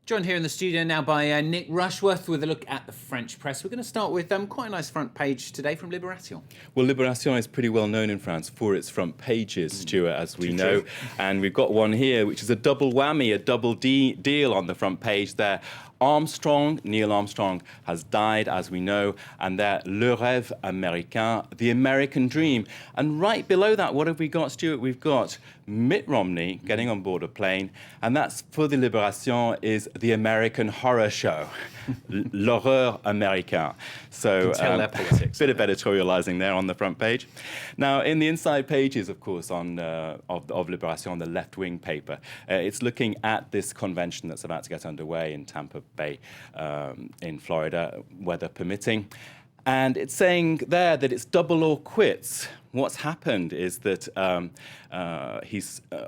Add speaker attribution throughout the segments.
Speaker 1: Joined here in the studio now by Nick Rushworth with a look at the French press. We're going to start with quite a nice front page today from Libération.
Speaker 2: Well, Libération is pretty well known in France for its front pages, Stuart, as we know. And we've got one here, which is a double whammy, a double deal on the front page there. Neil Armstrong, has died, as we know, and there, Le Rêve Américain, the American dream. And right below that, what have we got, Stuart? We've got Mitt Romney getting on board a plane, and that's, for the Libération, is the American horror show, L'Horreur Américain. So,
Speaker 1: their politics,
Speaker 2: bit of editorializing there on the front page. Now, in the inside pages, of course, of Libération, the left-wing paper, it's looking at this convention that's about to get underway in Tampa Bay in Florida, weather permitting. And it's saying there that it's double or quits. What's happened is that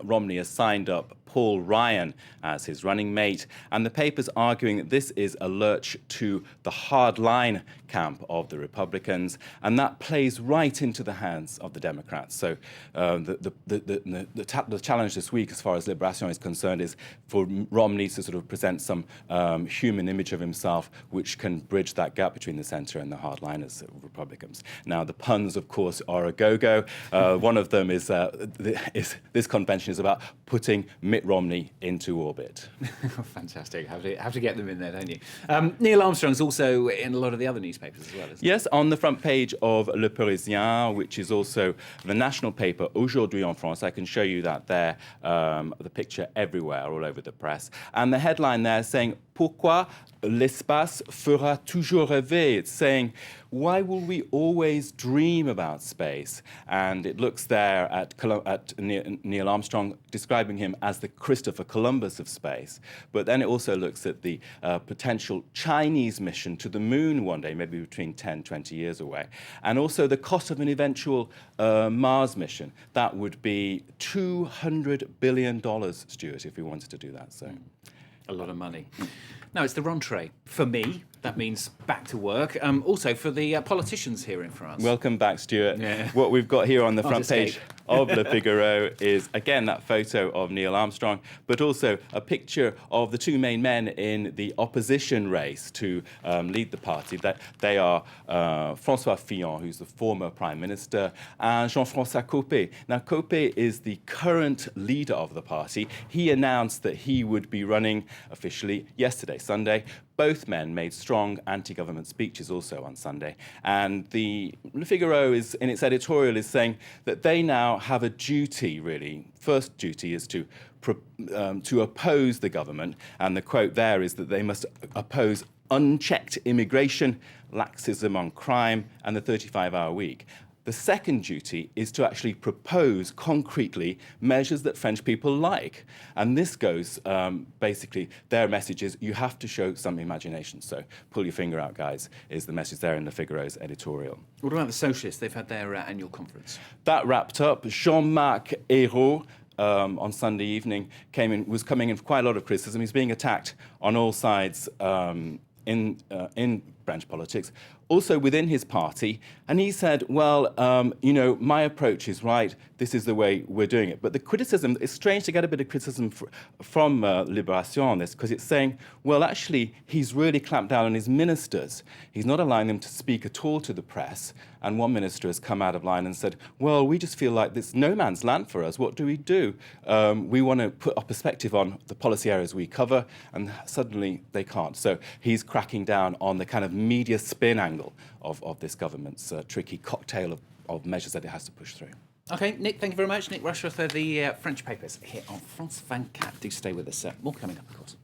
Speaker 2: Romney has signed up Paul Ryan as his running mate, and the paper's arguing that this is a lurch to the hardline camp of the Republicans, and that plays right into the hands of the Democrats. So the challenge this week, as far as Libération is concerned, is for Romney to sort of present some human image of himself which can bridge that gap between the centre and the hardliners Republicans. Now, the puns, of course, are a go-go. One of them is this convention is about putting Mitt Romney into orbit.
Speaker 1: Fantastic. Have to get them in there, don't you? Neil Armstrong's also in a lot of the other newspapers as well, isn't he?
Speaker 2: Yes, on the front page of Le Parisien, which is also the national paper, Aujourd'hui en France. I can show you that there, the picture everywhere, all over the press. And the headline there is saying, Pourquoi l'espace fera toujours rêver? It's saying, why will we always dream about space? And it looks there at Neil Armstrong, describing him as the Christopher Columbus of space. But then it also looks at the potential Chinese mission to the moon one day, maybe between 10, 20 years away. And also the cost of an eventual Mars mission. That would be $200 billion, Stuart, if we wanted to do that. So.
Speaker 1: A lot of money. Now, it's the rentrée. For me, that means back to work. Also for the politicians here in France.
Speaker 2: Welcome back, Stuart.
Speaker 1: Yeah.
Speaker 2: What we've got here on the front page of Le Figaro is, again, that photo of Neil Armstrong, but also a picture of the two main men in the opposition race to lead the party. That they are François Fillon, who's the former Prime Minister, and Jean-François Copé. Now, Copé is the current leader of the party. He announced that he would be running officially yesterday, Sunday. Both men made strong anti-government speeches also on Sunday. And the Le Figaro, is, in its editorial, is saying that they now have a duty, really. First duty is to oppose the government. And the quote there is that they must oppose unchecked immigration, laxism on crime, and the 35-hour week. The second duty is to actually propose concretely measures that French people like. And this goes, basically, their message is you have to show some imagination. So pull your finger out, guys, is the message there in Le Figaro's editorial.
Speaker 1: What about the socialists? They've had their annual conference.
Speaker 2: That wrapped up. Jean-Marc Ayrault, on Sunday evening, was coming in for quite a lot of criticism. He's being attacked on all sides in French politics, also within his party. And he said, well, my approach is right. This is the way we're doing it. But the criticism, it's strange to get a bit of criticism from Libération on this, because it's saying, well, actually, he's really clamped down on his ministers. He's not allowing them to speak at all to the press. And one minister has come out of line and said, well, we just feel like this no man's land for us. What do? We want to put our perspective on the policy areas we cover, and suddenly they can't. So he's cracking down on the kind of media spin angle of this government's tricky cocktail of measures that it has to push through.
Speaker 1: OK, Nick, thank you very much. Nick Rushworth for the French papers here on France 24. Do stay with us. More coming up, of course.